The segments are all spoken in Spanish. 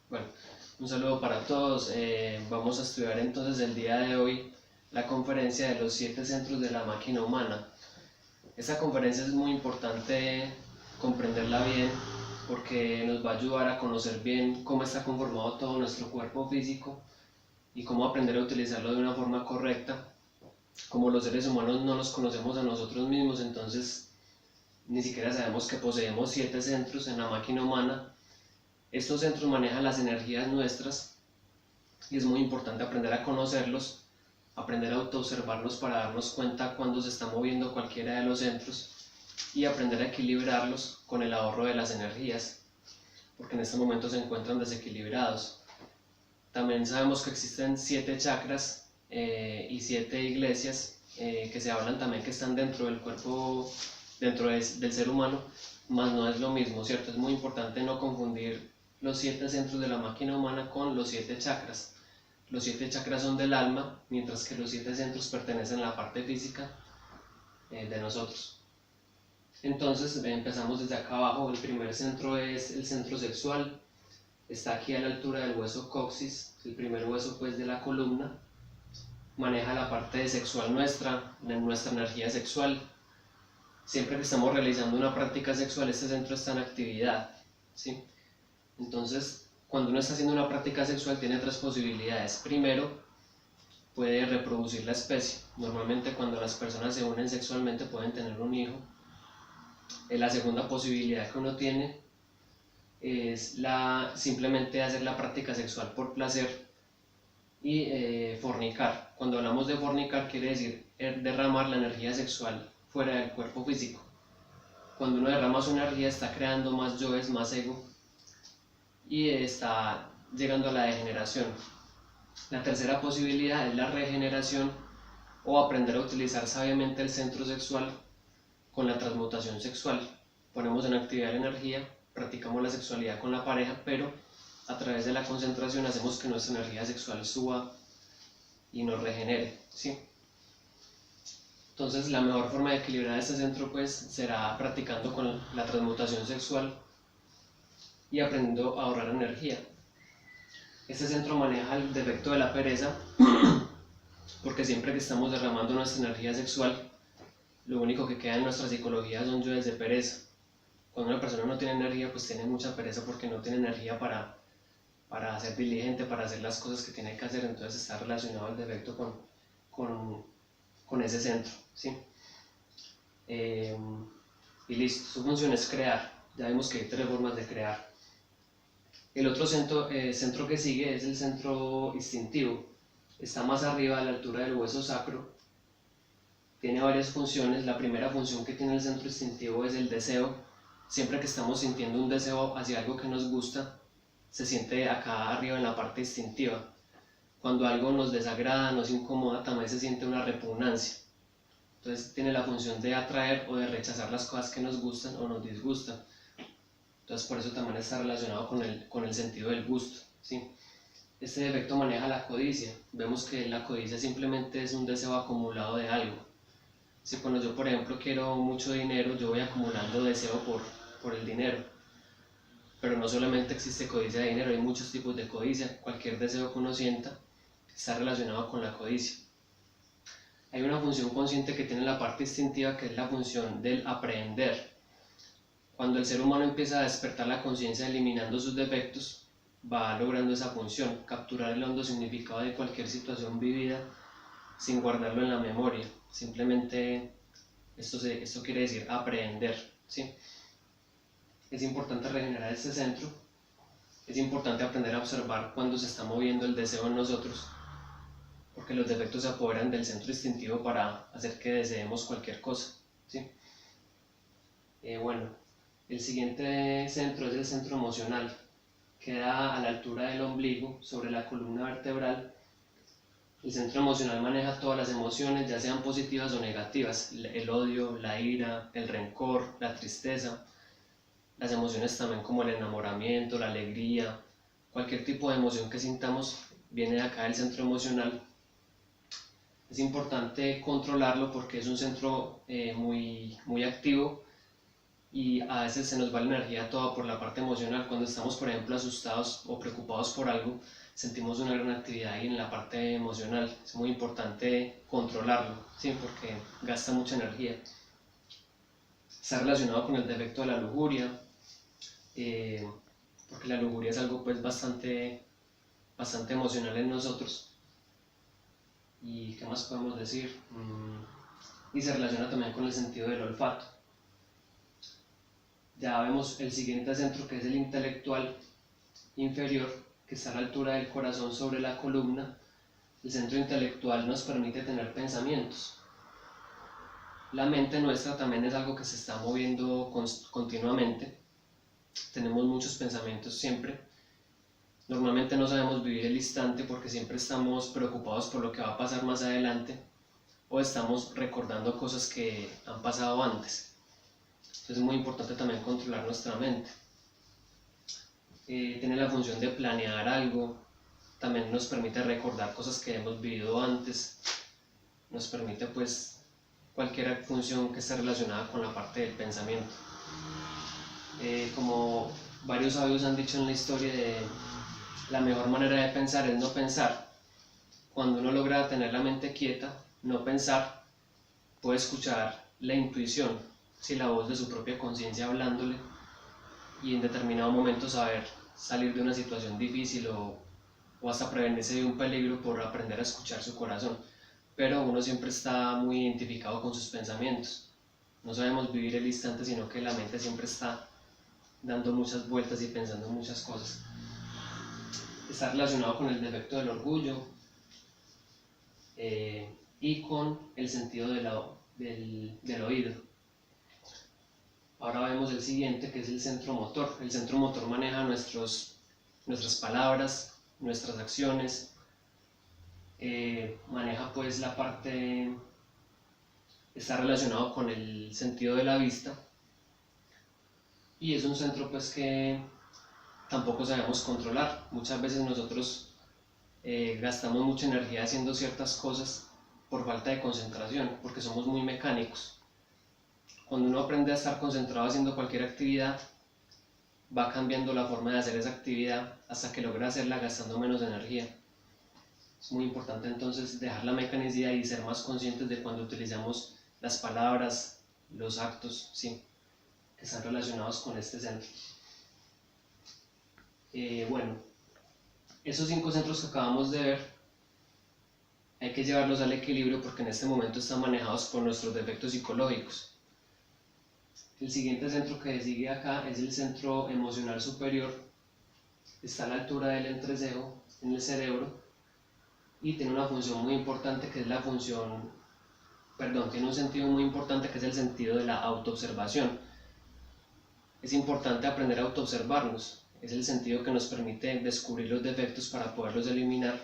Bueno, un saludo para todos. Vamos a estudiar entonces el día de hoy la conferencia de los 7 centros de la máquina humana. Esta conferencia es muy importante comprenderla bien porque nos va a ayudar a conocer bien cómo está conformado todo nuestro cuerpo físico y cómo aprender a utilizarlo de una forma correcta. Como los seres humanos no nos conocemos a nosotros mismos, entonces ni siquiera sabemos que poseemos 7 centros en la máquina humana. Estos centros manejan las energías nuestras y es muy importante aprender a conocerlos, aprender a autoobservarlos para darnos cuenta cuando se está moviendo cualquiera de los centros y aprender a equilibrarlos con el ahorro de las energías, porque en este momento se encuentran desequilibrados. También sabemos que existen 7 chakras y 7 iglesias que se hablan también que están dentro del cuerpo, del ser humano, más no es lo mismo, ¿cierto? Es muy importante no confundir los 7 centros de la máquina humana con los 7 chakras. Los 7 chakras son del alma, mientras que los 7 centros pertenecen a la parte física de nosotros. Entonces empezamos desde acá abajo. El primer centro es el centro sexual. Está aquí a la altura del hueso coxis, el primer hueso pues de la columna. Maneja la parte sexual nuestra energía sexual. Siempre que estamos realizando una práctica sexual, este centro está en actividad, ¿sí? Entonces, cuando uno está haciendo una práctica sexual, tiene 3 posibilidades. Primero, puede reproducir la especie. Normalmente cuando las personas se unen sexualmente pueden tener un hijo. La segunda posibilidad que uno tiene es simplemente hacer la práctica sexual por placer y fornicar. Cuando hablamos de fornicar quiere decir derramar la energía sexual fuera del cuerpo físico. Cuando uno derrama su energía está creando más yoes, más ego y está llegando a la degeneración. La tercera posibilidad es la regeneración o aprender a utilizar sabiamente el centro sexual con la transmutación sexual. Ponemos en actividad la energía, practicamos la sexualidad con la pareja, pero a través de la concentración hacemos que nuestra energía sexual suba y nos regenere, ¿sí? Entonces la mejor forma de equilibrar este centro pues será practicando con la transmutación sexual y aprendiendo a ahorrar energía. Este centro maneja el defecto de la pereza porque siempre que estamos derramando nuestra energía sexual, lo único que queda en nuestra psicología son yoes de pereza. Cuando una persona no tiene energía, pues tiene mucha pereza porque no tiene energía para ser diligente, para hacer las cosas que tiene que hacer, entonces está relacionado el defecto con ese centro, ¿sí? Y listo, su función es crear. Ya vimos que hay 3 formas de crear. El otro centro que sigue es el centro instintivo. Está más arriba a la altura del hueso sacro. Tiene varias funciones. La primera función que tiene el centro instintivo es el deseo. Siempre que estamos sintiendo un deseo hacia algo que nos gusta, se siente acá arriba en la parte instintiva. Cuando algo nos desagrada, nos incomoda, también se siente una repugnancia. Entonces tiene la función de atraer o de rechazar las cosas que nos gustan o nos disgustan. Entonces por eso también está relacionado con el sentido del gusto, ¿sí? Este defecto maneja la codicia. Vemos que la codicia simplemente es un deseo acumulado de algo. Si cuando yo por ejemplo quiero mucho dinero, yo voy acumulando deseo por el dinero. Pero no solamente existe codicia de dinero, hay muchos tipos de codicia. Cualquier deseo que uno sienta está relacionado con la codicia. Hay una función consciente que tiene la parte instintiva, que es la función del aprehender. Cuando el ser humano empieza a despertar la conciencia eliminando sus defectos, va logrando esa función, capturar el hondo significado de cualquier situación vivida sin guardarlo en la memoria. Simplemente esto quiere decir aprehender, ¿sí? Es importante regenerar este centro. Es importante aprender a observar cuando se está moviendo el deseo en nosotros, porque los defectos se apoderan del centro instintivo para hacer que deseemos cualquier cosa, ¿sí? Bueno, el siguiente centro es el centro emocional. Queda a la altura del ombligo, sobre la columna vertebral. El centro emocional maneja todas las emociones, ya sean positivas o negativas, el odio, la ira, el rencor, la tristeza, las emociones también como el enamoramiento, la alegría, cualquier tipo de emoción que sintamos viene de acá del centro emocional. Es importante controlarlo porque es un centro muy activo y a veces se nos va la energía toda por la parte emocional. Cuando estamos, por ejemplo, asustados o preocupados por algo, sentimos una gran actividad ahí en la parte emocional. Es muy importante controlarlo, ¿sí? Porque gasta mucha energía. Está relacionado con el defecto de la lujuria, porque la lujuria es algo pues bastante emocional en nosotros. ¿Y qué más podemos decir? Y se relaciona también con el sentido del olfato. Ya vemos el siguiente centro, que es el intelectual inferior, que está a la altura del corazón sobre la columna. El centro intelectual nos permite tener pensamientos. La mente nuestra también es algo que se está moviendo continuamente. Tenemos muchos pensamientos siempre. Normalmente no sabemos vivir el instante porque siempre estamos preocupados por lo que va a pasar más adelante o estamos recordando cosas que han pasado antes. Entonces es muy importante también controlar nuestra mente. Tiene la función de planear algo, también nos permite recordar cosas que hemos vivido antes, nos permite pues cualquier función que esté relacionada con la parte del pensamiento. Como varios sabios han dicho en la historia, la mejor manera de pensar es no pensar. Cuando uno logra tener la mente quieta, no pensar, puede escuchar la intuición, ¿sí? La voz de su propia conciencia hablándole, y en determinado momento saber salir de una situación difícil o hasta prevenirse de un peligro por aprender a escuchar su corazón. Pero uno siempre está muy identificado con sus pensamientos. No sabemos vivir el instante, sino que la mente siempre está dando muchas vueltas y pensando en muchas cosas. Está relacionado con el defecto del orgullo y con el sentido del oído. Ahora vemos el siguiente, que es el centro motor. El centro motor maneja nuestras palabras, nuestras acciones, maneja pues la parte, está relacionado con el sentido de la vista, y es un centro pues que tampoco sabemos controlar. Muchas veces nosotros gastamos mucha energía haciendo ciertas cosas por falta de concentración, porque somos muy mecánicos. Cuando uno aprende a estar concentrado haciendo cualquier actividad, va cambiando la forma de hacer esa actividad hasta que logra hacerla gastando menos energía. Es muy importante entonces dejar la mecanicidad y ser más conscientes de cuando utilizamos las palabras, los actos, ¿sí?, que están relacionados con este centro. Bueno, esos 5 centros que acabamos de ver hay que llevarlos al equilibrio porque en este momento están manejados por nuestros defectos psicológicos. El siguiente centro que sigue acá es el centro emocional superior. Está a la altura del entrecejo en el cerebro y tiene una función muy importante, que es la función, tiene un sentido muy importante, que es el sentido de la autoobservación. Es importante aprender a autoobservarnos. Es el sentido que nos permite descubrir los defectos para poderlos eliminar.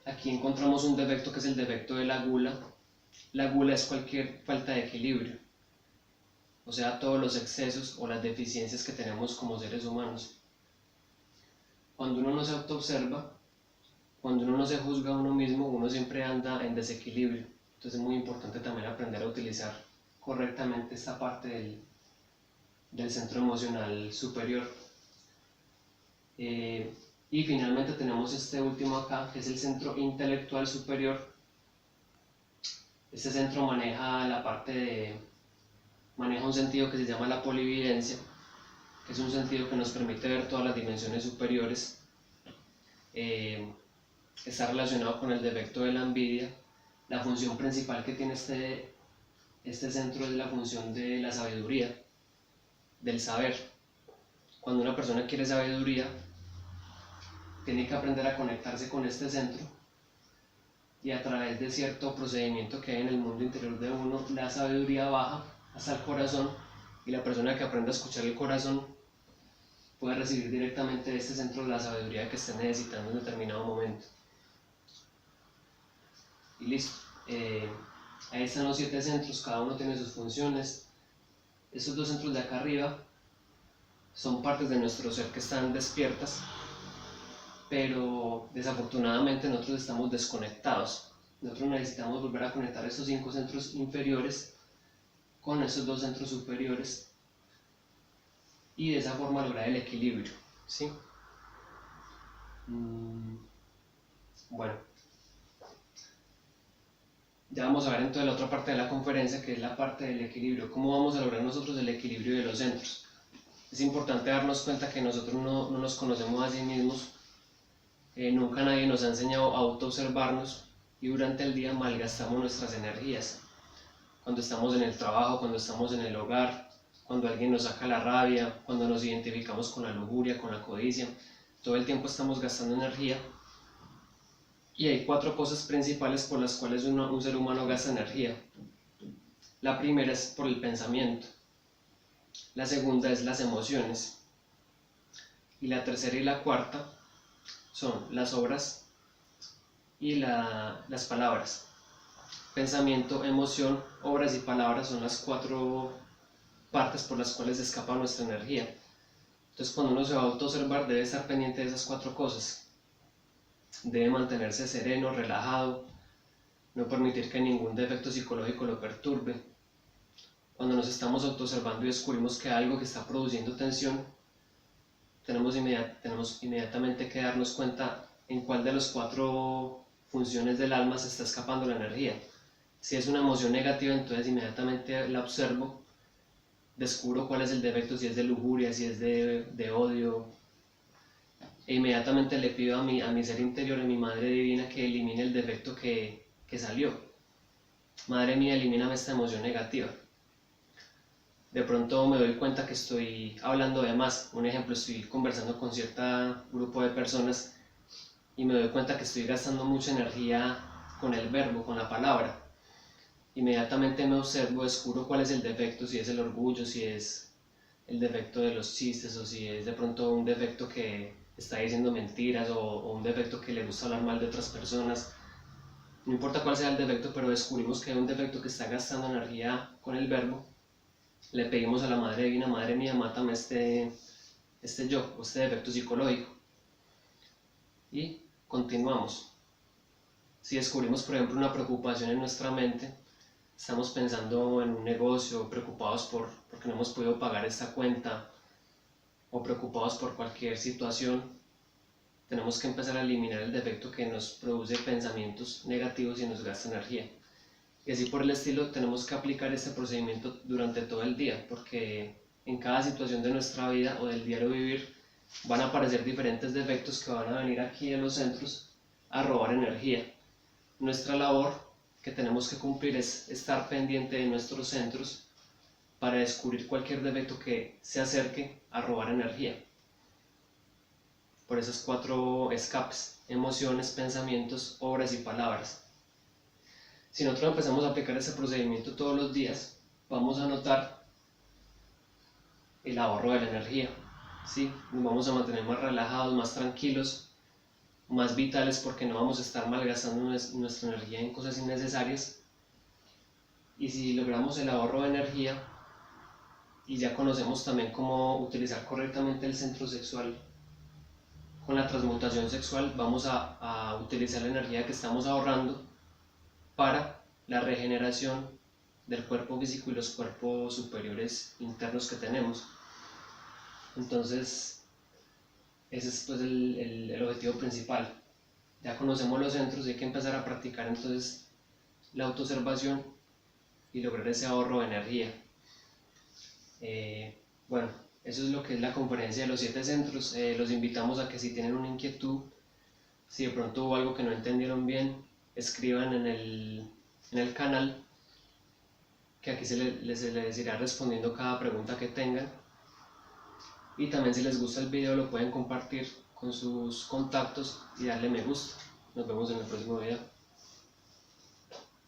Aquí encontramos un defecto, que es el defecto de la gula. La gula es cualquier falta de equilibrio, o sea, todos los excesos o las deficiencias que tenemos como seres humanos. Cuando uno no se autoobserva, cuando uno no se juzga a uno mismo, uno siempre anda en desequilibrio. Entonces es muy importante también aprender a utilizar correctamente esta parte del centro emocional superior. Y finalmente tenemos este último acá, que es el centro intelectual superior. Este centro maneja un sentido que se llama la polividencia, que es un sentido que nos permite ver todas las dimensiones superiores. Está relacionado con el defecto de la envidia. La función principal que tiene este centro es la función de la sabiduría, del saber. Cuando una persona quiere sabiduría, tiene que aprender a conectarse con este centro, y a través de cierto procedimiento que hay en el mundo interior de uno, la sabiduría baja hasta el corazón, y la persona que aprende a escuchar el corazón puede recibir directamente de este centro la sabiduría que esté necesitando en determinado momento. Y listo. Ahí están los 7 centros, cada uno tiene sus funciones. Estos 2 centros de acá arriba son partes de nuestro ser que están despiertas, pero desafortunadamente nosotros estamos desconectados. Nosotros necesitamos volver a conectar estos 5 centros inferiores con esos 2 centros superiores y de esa forma lograr el equilibrio, ¿sí? Bueno, ya vamos a ver entonces la otra parte de la conferencia, que es la parte del equilibrio. ¿Cómo vamos a lograr nosotros el equilibrio de los centros? Es importante darnos cuenta que nosotros no nos conocemos a sí mismos, nunca nadie nos ha enseñado a autoobservarnos y durante el día malgastamos nuestras energías. Cuando estamos en el trabajo, cuando estamos en el hogar, cuando alguien nos saca la rabia, cuando nos identificamos con la lujuria, con la codicia, todo el tiempo estamos gastando energía. Y hay 4 cosas principales por las cuales un ser humano gasta energía. La primera es por el pensamiento, la segunda es las emociones, y la tercera y la cuarta son las obras y las palabras. Pensamiento, emoción, obras y palabras son las 4 partes por las cuales escapa nuestra energía. Entonces, cuando uno se va a autoobservar, debe estar pendiente de esas 4 cosas. Debe mantenerse sereno, relajado, no permitir que ningún defecto psicológico lo perturbe. Cuando nos estamos autoobservando y descubrimos que hay algo que está produciendo tensión, tenemos inmediatamente que darnos cuenta en cuál de las 4 funciones del alma se está escapando la energía. Si es una emoción negativa, entonces inmediatamente la observo, descubro cuál es el defecto, si es de lujuria, si es de odio, e inmediatamente le pido a mi ser interior, a mi Madre Divina, que elimine el defecto que salió. Madre mía, elimíname esta emoción negativa. De pronto me doy cuenta que estoy hablando de más. Un ejemplo, estoy conversando con cierto grupo de personas y me doy cuenta que estoy gastando mucha energía con el verbo, con la palabra. Inmediatamente me observo, descubro cuál es el defecto, si es el orgullo, si es el defecto de los chistes, o si es de pronto un defecto que está diciendo mentiras, o un defecto que le gusta hablar mal de otras personas. No importa cuál sea el defecto, pero descubrimos que hay un defecto que está gastando energía con el verbo. Le pedimos a la Madre Divina: Madre mía, mátame este yo, este defecto psicológico. Y continuamos. Si descubrimos, por ejemplo, una preocupación en nuestra mente, estamos pensando en un negocio, preocupados porque no hemos podido pagar esta cuenta, o preocupados por cualquier situación, tenemos que empezar a eliminar el defecto que nos produce pensamientos negativos y nos gasta energía. Y así por el estilo, tenemos que aplicar este procedimiento durante todo el día, porque en cada situación de nuestra vida o del diario vivir van a aparecer diferentes defectos que van a venir aquí en los centros a robar energía. Nuestra labor que tenemos que cumplir es estar pendiente de nuestros centros para descubrir cualquier defecto que se acerque a robar energía. Por esas 4 escapes: emociones, pensamientos, obras y palabras. Si nosotros empezamos a aplicar ese procedimiento todos los días, vamos a notar el ahorro de la energía, ¿sí? Nos vamos a mantener más relajados, más tranquilos, más vitales, porque no vamos a estar malgastando nuestra energía en cosas innecesarias. Y si logramos el ahorro de energía y ya conocemos también cómo utilizar correctamente el centro sexual con la transmutación sexual, vamos a utilizar la energía que estamos ahorrando para la regeneración del cuerpo físico y los cuerpos superiores internos que tenemos. Entonces, ese es pues el objetivo principal. Ya conocemos los centros y hay que empezar a practicar entonces la autoobservación y lograr ese ahorro de energía. Bueno, eso es lo que es la conferencia de los 7 centros. Los invitamos a que, si tienen una inquietud, si de pronto hubo algo que no entendieron bien, escriban en el canal, que aquí se les irá respondiendo cada pregunta que tengan. Y también, si les gusta el video, lo pueden compartir con sus contactos y darle me gusta. Nos vemos en el próximo video.